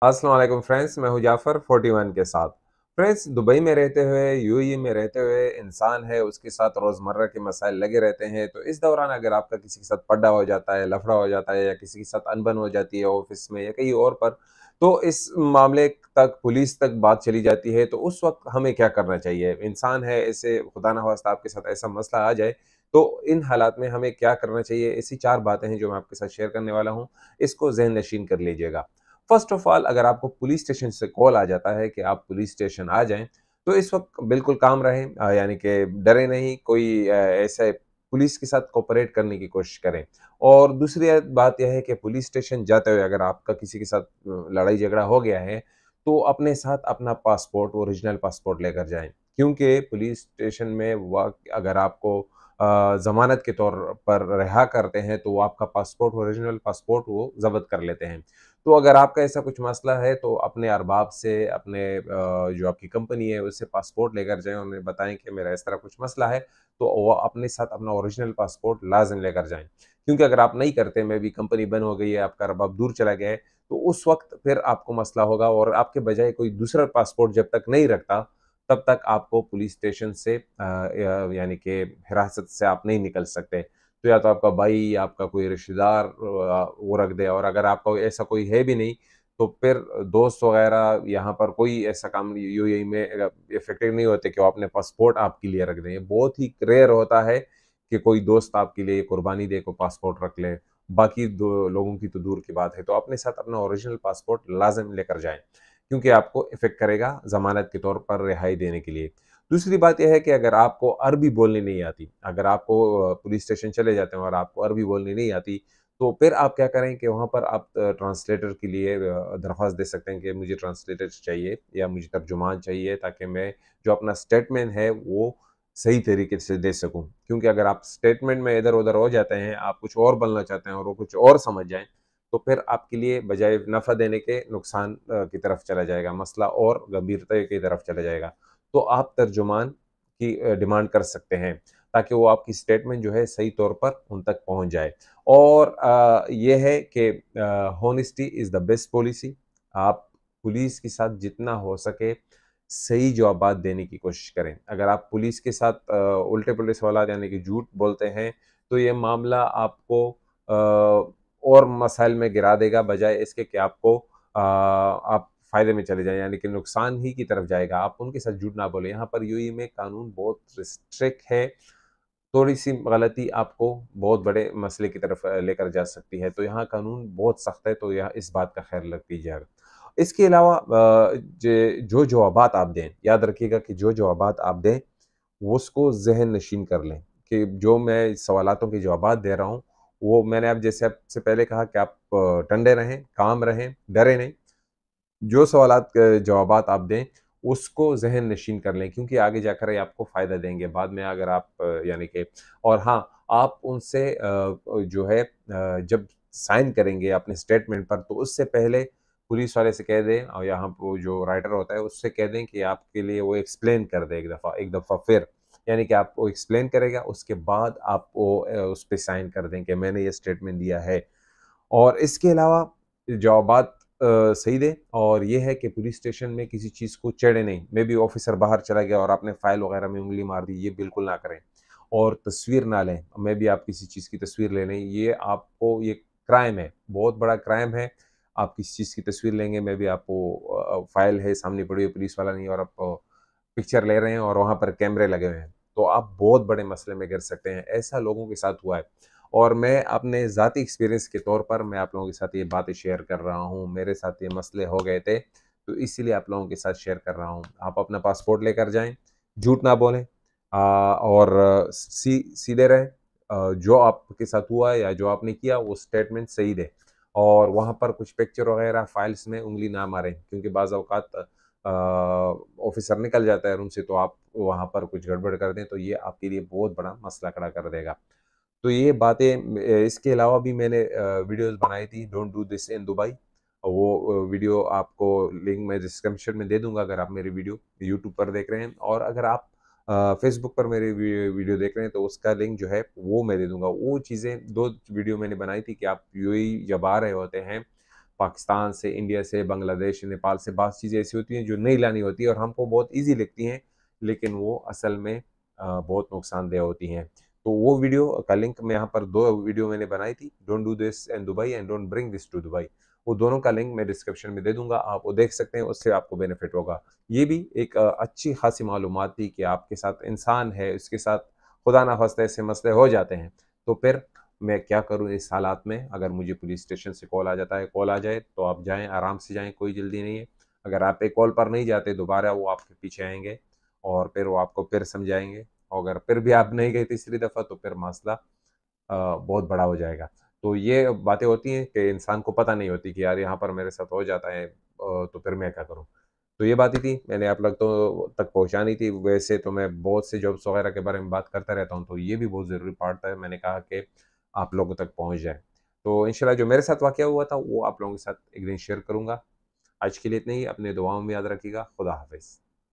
अस्सलाम वालेकुम फ्रेंड्स, मैं हूं जाफ़र 41 के साथ। फ्रेंड्स, दुबई में रहते हुए, यूएई में रहते हुए इंसान है, उसके साथ रोज़मर्रा के मसाइल लगे रहते हैं। तो इस दौरान अगर आपका किसी के साथ पड्डा हो जाता है, लफड़ा हो जाता है या किसी के साथ अनबन हो जाती है ऑफ़िस में या कहीं और पर, तो इस मामले तक पुलिस तक बात चली जाती है, तो उस वक़्त हमें क्या करना चाहिए? इंसान है, ऐसे खुदा ना ख़ास्ता आपके साथ ऐसा मसला आ जाए, तो इन हालात में हमें क्या करना चाहिए? ऐसी 4 बातें हैं जो मैं आपके साथ शेयर करने वाला हूँ। इसको ज़हन नशीन कर लीजिएगा। फर्स्ट ऑफ ऑल, अगर आपको पुलिस स्टेशन से कॉल आ जाता है कि आप पुलिस स्टेशन आ जाएँ, तो इस वक़्त बिल्कुल काम रहें, यानी कि डरें नहीं, कोई ऐसे पुलिस के साथ कोऑपरेट करने की कोशिश करें। और दूसरी बात यह है कि पुलिस स्टेशन जाते हुए अगर आपका किसी के साथ लड़ाई झगड़ा हो गया है, तो अपने साथ अपना पासपोर्ट, ओरिजिनल पासपोर्ट लेकर जाएँ। क्योंकि पुलिस स्टेशन में अगर आपको ज़मानत के तौर पर रिहा करते हैं, तो वो आपका पासपोर्ट, ओरिजिनल पासपोर्ट वो ज़ब्त कर लेते हैं। तो अगर आपका ऐसा कुछ मसला है तो अपने अरबाब से, अपने जो आपकी कंपनी है उससे पासपोर्ट लेकर जाएँ, उन्हें बताएँ कि मेरा इस तरह कुछ मसला है, तो वो अपने साथ अपना ओरिजिनल पासपोर्ट लाज़िम लेकर जाएँ। क्योंकि अगर आप नहीं करते, मे बी कंपनी बंद हो गई है, आपका अरबाब दूर चला गया है, तो उस वक़्त फिर आपको मसला होगा और आपके बजाय कोई दूसरा पासपोर्ट जब तक नहीं रखता, तब तक आपको पुलिस स्टेशन से यानी कि हिरासत से आप नहीं निकल सकते। तो या तो आपका भाई या आपका कोई रिश्तेदार वो रख दे, और अगर आपका ऐसा कोई है भी नहीं, तो फिर दोस्त वगैरह यहाँ पर कोई ऐसा काम यूएई में इफ़ेक्टिव नहीं होते कि वो अपने पासपोर्ट आपके लिए रख दें। ये बहुत ही रेयर होता है कि कोई दोस्त आपके लिए कुर्बानी दे को पासपोर्ट रख ले। बाकी दो लोगों की तो दूर की बात है। तो अपने साथ अपना ओरिजिनल पासपोर्ट लाज़िम लेकर जाएँ, क्योंकि आपको इफ़ेक्ट करेगा ज़मानत के तौर पर रिहाई देने के लिए। दूसरी बात ये है कि अगर आपको अरबी बोलनी नहीं आती, अगर आपको पुलिस स्टेशन चले जाते हैं और आपको अरबी बोलनी नहीं आती, तो फिर आप क्या करें कि वहाँ पर आप ट्रांसलेटर के लिए दरख्वास्त दे सकते हैं कि मुझे ट्रांसलेटर चाहिए या मुझे तर्जुमान चाहिए, ताकि मैं जो अपना स्टेटमेंट है वो सही तरीके से दे सकूँ। क्योंकि अगर आप स्टेटमेंट में इधर-उधर हो जाते हैं, आप कुछ और बोलना चाहते हैं और वो कुछ और समझ जाएँ, तो फिर आपके लिए बजाय नफ़ा देने के नुकसान की तरफ चला जाएगा, मसला और गंभीरता की तरफ चला जाएगा। तो आप तर्जुमान की डिमांड कर सकते हैं, ताकि वो आपकी स्टेटमेंट जो है सही तौर पर उन तक पहुँच जाए। और ये है कि honesty is the best policy. आप पुलिस के साथ जितना हो सके सही जवाबात देने की कोशिश करें। अगर आप पुलिस के साथ उल्टे-पुल्टे सवालात यानी कि झूठ बोलते हैं, तो ये मामला आपको और मसाइल में गिरा देगा, बजाय इसके कि आपको आप फ़ायदे में चले जाएँ, यानी कि नुकसान ही की तरफ जाएगा। आप उनके साथ झूठ ना बोलें। यहाँ पर यूएई में कानून बहुत स्ट्रिक्ट है। थोड़ी-सी गलती आपको बहुत बड़े मसले की तरफ लेकर जा सकती है। तो यहाँ कानून बहुत सख्त है, तो यहाँ इस बात का ख़्याल रख कीजिएगा। इसके अलावा जो जवाबात आप दें, याद रखिएगा कि जो जवाबात आप दें, वो उसको ज़हन नशीन कर लें कि जो मैं सवालातों के जवाबात दे रहा हूँ, वो मैंने अब जैसे आपसे पहले कहा कि आप ठंडे रहें, काम रहें, डरे नहीं। जो सवालात के जवाबात आप दें, उसको ज़हन नशीन कर लें, क्योंकि आगे जाकर ये आपको फ़ायदा देंगे। बाद में अगर आप यानी कि और हाँ, आप उनसे जो है जब साइन करेंगे अपने स्टेटमेंट पर, तो उससे पहले पुलिस वाले से कह दें, और यहाँ वो जो राइटर होता है उससे कह दें कि आपके लिए वो एक्सप्लेन कर दे एक दफ़ा फिर। यानी कि आपको एक्सप्लेन करेगा, उसके बाद आप वो उस पे साइन कर दें कि मैंने ये स्टेटमेंट दिया है। और इसके अलावा जवाबात सही दें, और ये है कि पुलिस स्टेशन में किसी चीज़ को छेड़े नहीं। मेबी ऑफ़िसर बाहर चला गया और आपने फ़ाइल वग़ैरह में उँगली मार दी, ये बिल्कुल ना करें। और तस्वीर ना लें, मेबी आप किसी चीज़ की तस्वीर ले लें, ये क्राइम है, बहुत बड़ा क्राइम है। आप किसी चीज़ की तस्वीर लेंगे, मेबी आपको फ़ाइल है सामने पड़ी हुई, पुलिस वाला नहीं है, और आप पिक्चर ले रहे हैं और वहाँ पर कैमरे लगे हुए हैं, तो आप बहुत बड़े मसले में गिर सकते हैं। ऐसा लोगों के साथ हुआ है। और मैं अपने ज़ाती एक्सपीरियंस के तौर पर मैं आप लोगों के साथ ये बातें शेयर कर रहा हूँ। मेरे साथ ये मसले हो गए थे, तो इसीलिए आप लोगों के साथ शेयर कर रहा हूँ। आप अपना पासपोर्ट लेकर जाएँ, झूठ ना बोलें, और सीधे रहें। जो आपके साथ हुआ या जो आपने किया वो स्टेटमेंट सही दें, और वहाँ पर कुछ पिक्चर वगैरह फाइल्स में उँगली ना मारें, क्योंकि बाज़ औक़ात ऑफ़िसर निकल जाता है रूम से, तो आप वहाँ पर कुछ गड़बड़ कर दें, तो ये आपके लिए बहुत बड़ा मसला खड़ा कर देगा। तो ये बातें इसके अलावा भी मैंने वीडियोज़ बनाई थी, don't do this in Dubai. वो वीडियो आपको लिंक मैं डिस्क्रिप्शन में दे दूँगा, अगर आप मेरी वीडियो यूट्यूब पर देख रहे हैं, और अगर आप फेसबुक पर मेरी वीडियो देख रहे हैं, तो उसका लिंक जो है वो मैं दे दूँगा। वो चीज़ें 2 वीडियो मैंने बनाई थी कि आप यूएई जब आ रहे होते हैं, पाकिस्तान से, इंडिया से, बांग्लादेश, नेपाल से बहुत चीज़ें ऐसी होती हैं जो नहीं लानी होती है और हमको बहुत ईज़ी लगती हैं, लेकिन वो असल में बहुत नुकसानदेह होती हैं। तो वो वीडियो का लिंक मैं यहाँ पर 2 वीडियो मैंने बनाई थी, don't do this in Dubai and don't bring this to Dubai. वो दोनों का लिंक मैं डिस्क्रिप्शन में दे दूँगा, आप वो देख सकते हैं, उससे आपको बेनिफिट होगा। ये भी एक अच्छी खासी मालूमात थी कि आपके साथ इंसान है, उसके साथ खुदा ना ख़ास्ता ऐसे मसले हो जाते हैं, तो फिर मैं क्या करूँ इस हालात में? अगर मुझे पुलिस स्टेशन से कॉल आ जाता है, कॉल आ जाए तो आप जाएँ, आराम से जाएँ, कोई जल्दी नहीं है। अगर आप एक कॉल पर नहीं जाते, दोबारा वो आपके पीछे आएँगे और फिर वो आपको फिर समझाएँगे, और अगर फिर भी आप नहीं गए तीसरी दफ़ा तो फिर मसला बहुत बड़ा हो जाएगा। तो ये बातें होती हैं कि इंसान को पता नहीं होती कि यार यहाँ पर मेरे साथ हो जाता है, तो फिर मैं क्या करूँ? तो ये बातें थी, मैंने आप लोग तो तक पहुँचानी थी। वैसे तो मैं बहुत से जॉब्स वगैरह के बारे में बात करता रहता हूँ, तो ये भी बहुत ज़रूरी पार्ट था, मैंने कहा कि आप लोगों तक पहुँच जाए। तो इंशाल्लाह जो मेरे साथ वाक़या हुआ था, वो आप लोगों के साथ एक दिन शेयर करूँगा। आज के लिए इतना ही, अपनी दुआओं में याद रखिएगा। खुदा हाफ़िज़।